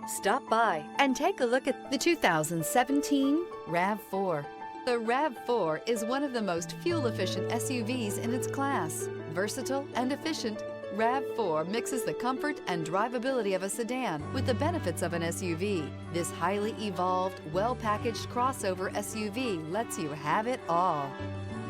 Stop by and take a look at the 2017 RAV4. The RAV4 is one of the most fuel-efficient SUVs in its class. Versatile and efficient, RAV4 mixes the comfort and drivability of a sedan with the benefits of an SUV. This highly evolved, well-packaged crossover SUV lets you have it all.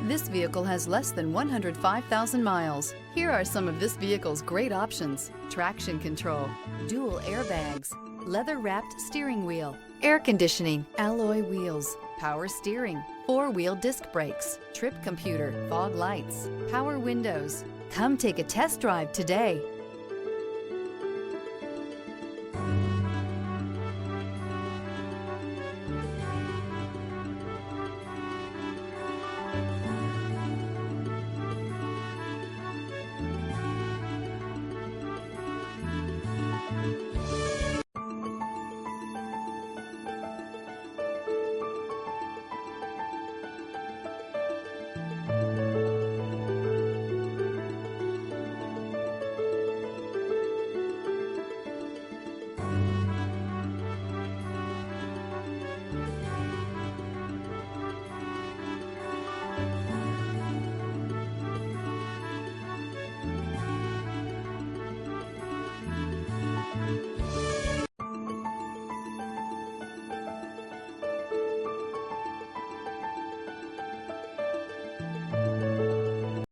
This vehicle has less than 105,000 miles. Here are some of this vehicle's great options: traction control, dual airbags, leather-wrapped steering wheel, air conditioning, alloy wheels, power steering, four-wheel disc brakes, trip computer, fog lights, power windows. Come take a test drive today.